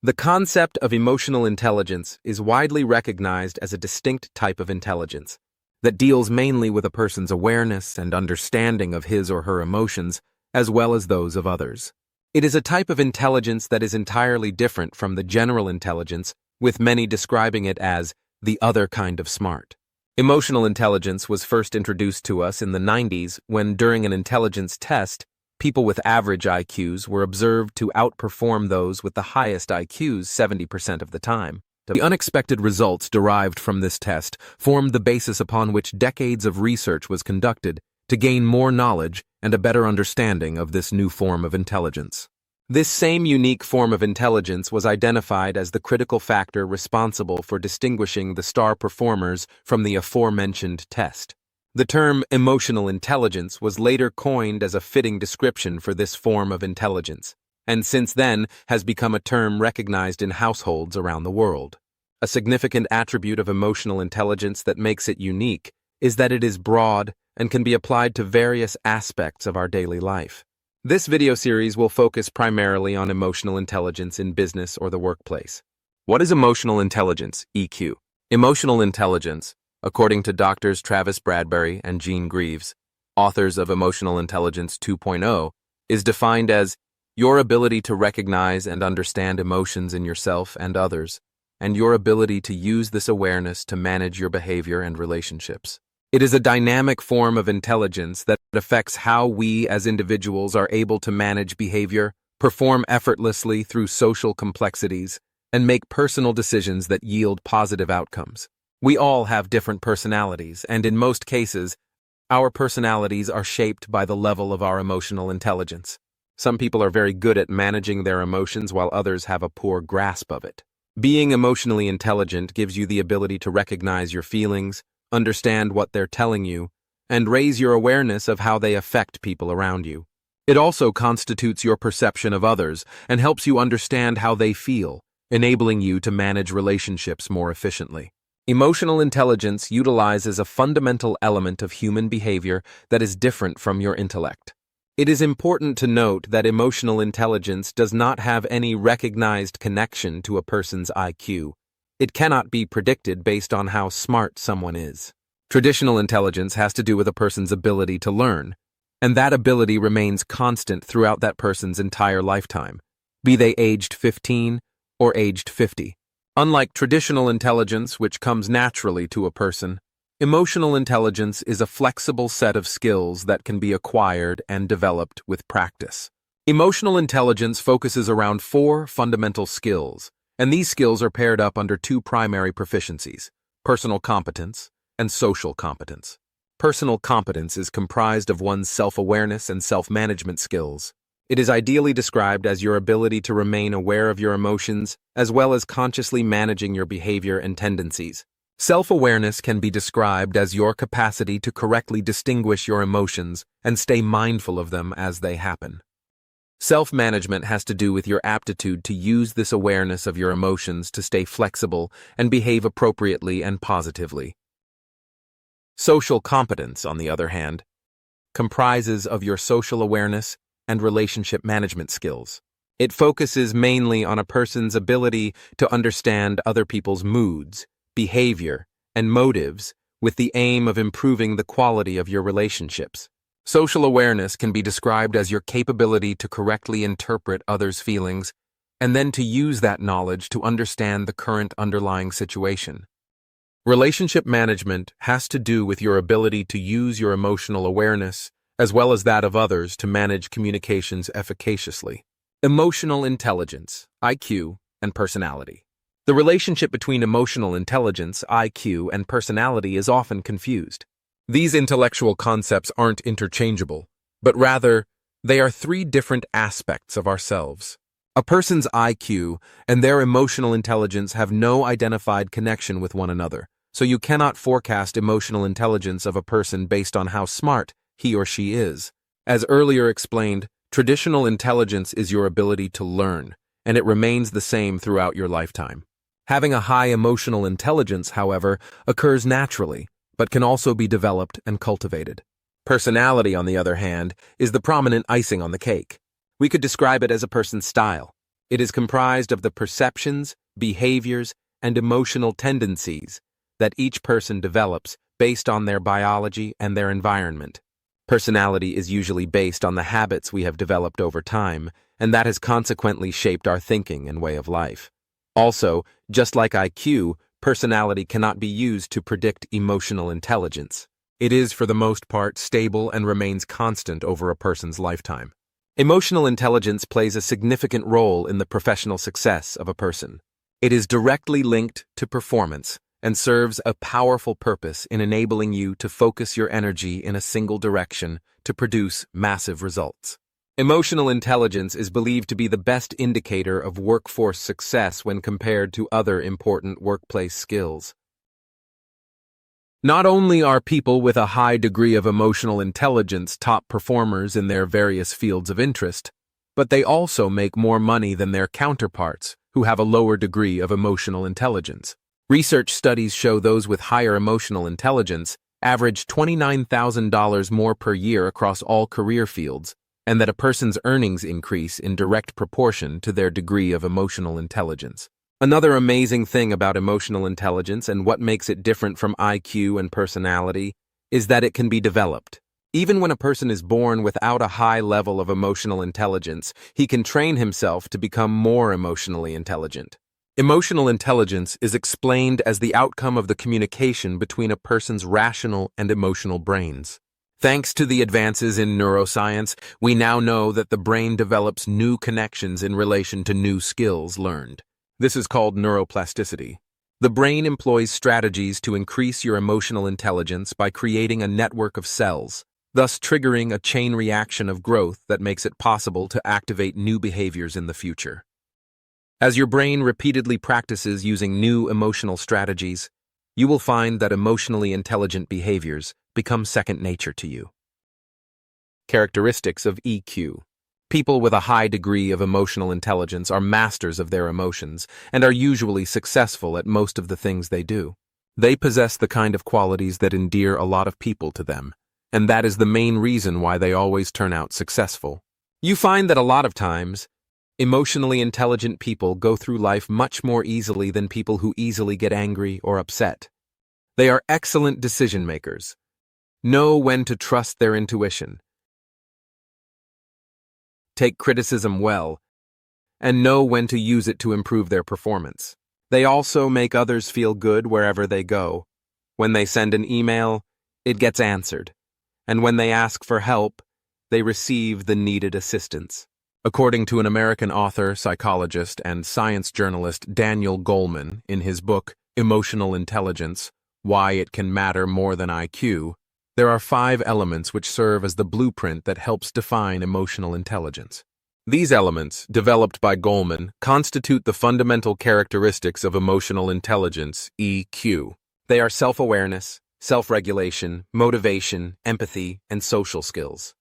The concept of emotional intelligence is widely recognized as a distinct type of intelligence that deals mainly with a person's awareness and understanding of his or her emotions, as well as those of others. It is a type of intelligence that is entirely different from the general intelligence, with many describing it as the other kind of smart. Emotional intelligence was first introduced to us in the 90s when, during an intelligence test, people with average IQs were observed to outperform those with the highest IQs 70% of the time. The unexpected results derived from this test formed the basis upon which decades of research was conducted to gain more knowledge and a better understanding of this new form of intelligence. This same unique form of intelligence was identified as the critical factor responsible for distinguishing the star performers from the aforementioned test. The term emotional intelligence was later coined as a fitting description for this form of intelligence, and since then has become a term recognized in households around the world. A significant attribute of emotional intelligence that makes it unique is that it is broad and can be applied to various aspects of our daily life. This video series will focus primarily on emotional intelligence in business or the workplace. What is emotional intelligence, EQ? Emotional intelligence, according to Drs. Travis Bradbury and Greaves, authors of Emotional Intelligence 2.0, is defined as your ability to recognize and understand emotions in yourself and others, and your ability to use this awareness to manage your behavior and relationships. It is a dynamic form of intelligence that affects how we as individuals are able to manage behavior, perform effortlessly through social complexities, and make personal decisions that yield positive outcomes. We all have different personalities, and in most cases, our personalities are shaped by the level of our emotional intelligence. Some people are very good at managing their emotions while others have a poor grasp of it. Being emotionally intelligent gives you the ability to recognize your feelings, understand what they're telling you, and raise your awareness of how they affect people around you. It also constitutes your perception of others and helps you understand how they feel, enabling you to manage relationships more efficiently. Emotional intelligence utilizes a fundamental element of human behavior that is different from your intellect. It is important to note that emotional intelligence does not have any recognized connection to a person's IQ. It cannot be predicted based on how smart someone is. Traditional intelligence has to do with a person's ability to learn, and that ability remains constant throughout that person's entire lifetime, be they aged 15 or aged 50. Unlike traditional intelligence, which comes naturally to a person, emotional intelligence is a flexible set of skills that can be acquired and developed with practice. Emotional intelligence focuses around 4 fundamental skills, and these skills are paired up under 2 primary proficiencies: personal competence and social competence. Personal competence is comprised of one's self-awareness and self-management skills. It is ideally described as your ability to remain aware of your emotions, as well as consciously managing your behavior and tendencies. Self-awareness can be described as your capacity to correctly distinguish your emotions and stay mindful of them as they happen. Self-management has to do with your aptitude to use this awareness of your emotions to stay flexible and behave appropriately and positively. Social competence, on the other hand, comprises of your social awareness and relationship management skills. It focuses mainly on a person's ability to understand other people's moods, behavior, and motives with the aim of improving the quality of your relationships. Social awareness can be described as your capability to correctly interpret others' feelings and then to use that knowledge to understand the current underlying situation. Relationship management has to do with your ability to use your emotional awareness as well as that of others to manage communications efficaciously. Emotional intelligence, IQ, and personality. The relationship between emotional intelligence, IQ, and personality is often confused. These intellectual concepts aren't interchangeable, but rather, they are 3 different aspects of ourselves. A person's IQ and their emotional intelligence have no identified connection with one another, so you cannot forecast emotional intelligence of a person based on how smart he or she is. As earlier explained, traditional intelligence is your ability to learn, and it remains the same throughout your lifetime. Having a high emotional intelligence, however, occurs naturally, but can also be developed and cultivated. Personality, on the other hand, is the prominent icing on the cake. We could describe it as a person's style. It is comprised of the perceptions, behaviors, and emotional tendencies that each person develops based on their biology and their environment. Personality is usually based on the habits we have developed over time, and that has consequently shaped our thinking and way of life. Also, just like IQ, personality cannot be used to predict emotional intelligence. It is, for the most part, stable and remains constant over a person's lifetime. Emotional intelligence plays a significant role in the professional success of a person. It is directly linked to performance and serves a powerful purpose in enabling you to focus your energy in a single direction to produce massive results. Emotional intelligence is believed to be the best indicator of workforce success when compared to other important workplace skills. Not only are people with a high degree of emotional intelligence top performers in their various fields of interest, but they also make more money than their counterparts who have a lower degree of emotional intelligence. Research studies show those with higher emotional intelligence average $29,000 more per year across all career fields, and that a person's earnings increase in direct proportion to their degree of emotional intelligence. Another amazing thing about emotional intelligence and what makes it different from IQ and personality is that it can be developed. Even when a person is born without a high level of emotional intelligence, he can train himself to become more emotionally intelligent. Emotional intelligence is explained as the outcome of the communication between a person's rational and emotional brains. Thanks to the advances in neuroscience, we now know that the brain develops new connections in relation to new skills learned. This is called neuroplasticity. The brain employs strategies to increase your emotional intelligence by creating a network of cells, thus triggering a chain reaction of growth that makes it possible to activate new behaviors in the future. As your brain repeatedly practices using new emotional strategies, you will find that emotionally intelligent behaviors become second nature to you. Characteristics of EQ. People with a high degree of emotional intelligence are masters of their emotions and are usually successful at most of the things they do. They possess the kind of qualities that endear a lot of people to them, and that is the main reason why they always turn out successful. You find that a lot of times, emotionally intelligent people go through life much more easily than people who easily get angry or upset. They are excellent decision makers, know when to trust their intuition, take criticism well, and know when to use it to improve their performance. They also make others feel good wherever they go. When they send an email, it gets answered, and when they ask for help, they receive the needed assistance. According to an American author, psychologist, and science journalist Daniel Goleman in his book Emotional Intelligence: Why It Can Matter More Than IQ, there are 5 elements which serve as the blueprint that helps define emotional intelligence. These elements, developed by Goleman, constitute the fundamental characteristics of emotional intelligence, EQ. They are self-awareness, self-regulation, motivation, empathy, and social skills.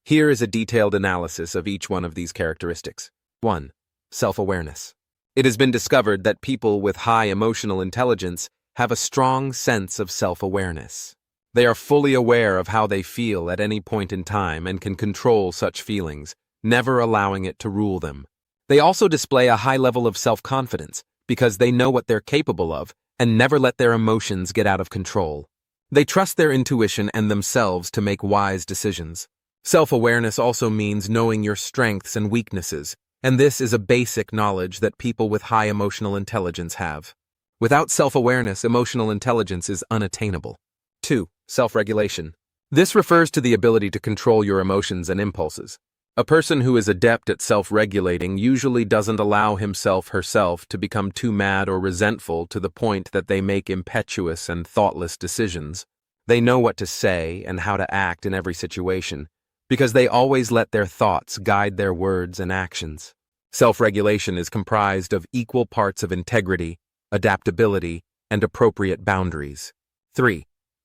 Here is a detailed analysis of each one of these characteristics. 1. Self-awareness. It has been discovered that people with high emotional intelligence have a strong sense of self-awareness. They are fully aware of how they feel at any point in time and can control such feelings, never allowing it to rule them. They also display a high level of self-confidence because they know what they're capable of and never let their emotions get out of control. They trust their intuition and themselves to make wise decisions. Self-awareness also means knowing your strengths and weaknesses, and this is a basic knowledge that people with high emotional intelligence have. Without self-awareness, emotional intelligence is unattainable. 2. Self-regulation. This refers to the ability to control your emotions and impulses. A person who is adept at self-regulating usually doesn't allow himself/herself to become too mad or resentful to the point that they make impetuous and thoughtless decisions. They know what to say and how to act in every situation, because they always let their thoughts guide their words and actions. Self-regulation is comprised of equal parts of integrity, adaptability, and appropriate boundaries. 3.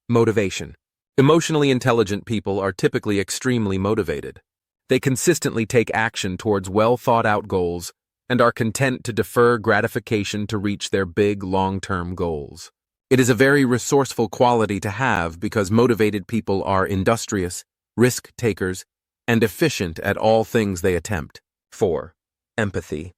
Motivation. Emotionally intelligent people are typically extremely motivated. They consistently take action towards well-thought-out goals and are content to defer gratification to reach their big, long-term goals. It is a very resourceful quality to have because motivated people are industrious, risk-takers, and efficient at all things they attempt. 4. Empathy.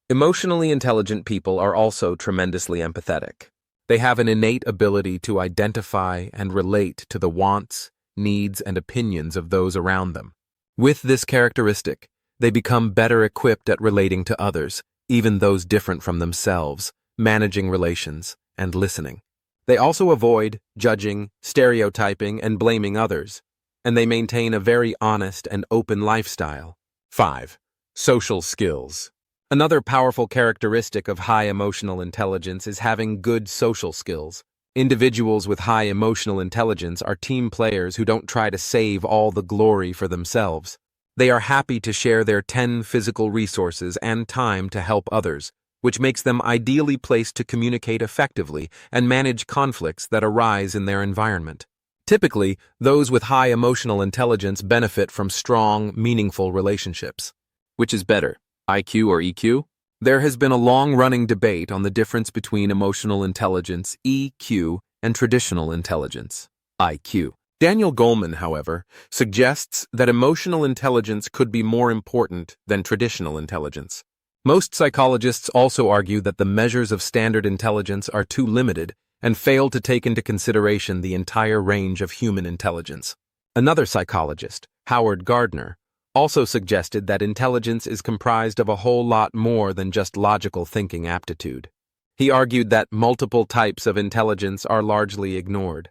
Emotionally intelligent people are also tremendously empathetic. They have an innate ability to identify and relate to the wants, needs, and opinions of those around them. With this characteristic, they become better equipped at relating to others, even those different from themselves, managing relations, and listening. They also avoid judging, stereotyping, and blaming others, and they maintain a very honest and open lifestyle. 5. Social skills. Another powerful characteristic of high emotional intelligence is having good social skills. Individuals with high emotional intelligence are team players who don't try to save all the glory for themselves. They are happy to share their 10 physical resources and time to help others, which makes them ideally placed to communicate effectively and manage conflicts that arise in their environment. Typically, those with high emotional intelligence benefit from strong, meaningful relationships. Which is better, IQ or EQ? There has been a long-running debate on the difference between emotional intelligence, EQ, and traditional intelligence, IQ. Daniel Goleman, however, suggests that emotional intelligence could be more important than traditional intelligence. Most psychologists also argue that the measures of standard intelligence are too limited and fail to take into consideration the entire range of human intelligence. Another psychologist, Howard Gardner, also suggested that intelligence is comprised of a whole lot more than just logical thinking aptitude. He argued that multiple types of intelligence are largely ignored.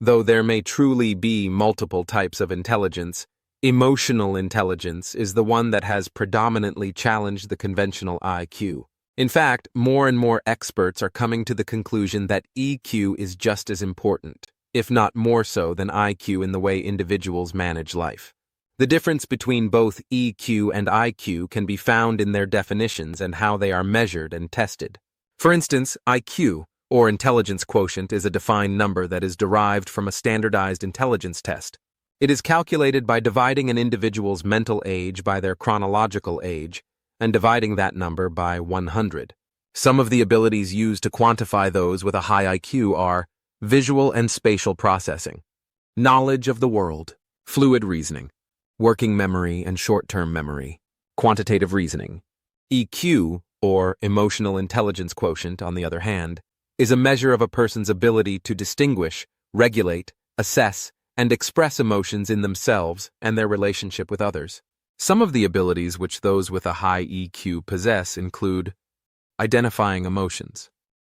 Though there may truly be multiple types of intelligence, emotional intelligence is the one that has predominantly challenged the conventional IQ. In fact, more and more experts are coming to the conclusion that EQ is just as important, if not more so than IQ in the way individuals manage life. The difference between both EQ and IQ can be found in their definitions and how they are measured and tested. For instance, IQ, or intelligence quotient, is a defined number that is derived from a standardized intelligence test. It is calculated by dividing an individual's mental age by their chronological age and dividing that number by 100. Some of the abilities used to quantify those with a high IQ are visual and spatial processing, knowledge of the world, fluid reasoning, working memory and short-term memory, quantitative reasoning. EQ, or emotional intelligence quotient, on the other hand, is a measure of a person's ability to distinguish, regulate, assess, and express emotions in themselves and their relationship with others. Some of the abilities which those with a high EQ possess include identifying emotions,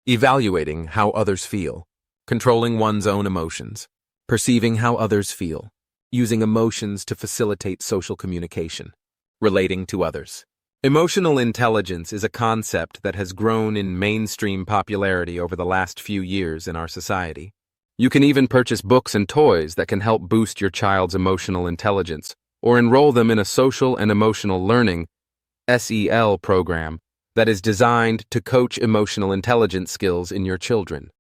evaluating how others feel, controlling one's own emotions, perceiving how others feel, using emotions to facilitate social communication, relating to others. Emotional intelligence is a concept that has grown in mainstream popularity over the last few years in our society. You can even purchase books and toys that can help boost your child's emotional intelligence, or enroll them in a social and emotional learning (SEL) program that is designed to coach emotional intelligence skills in your children.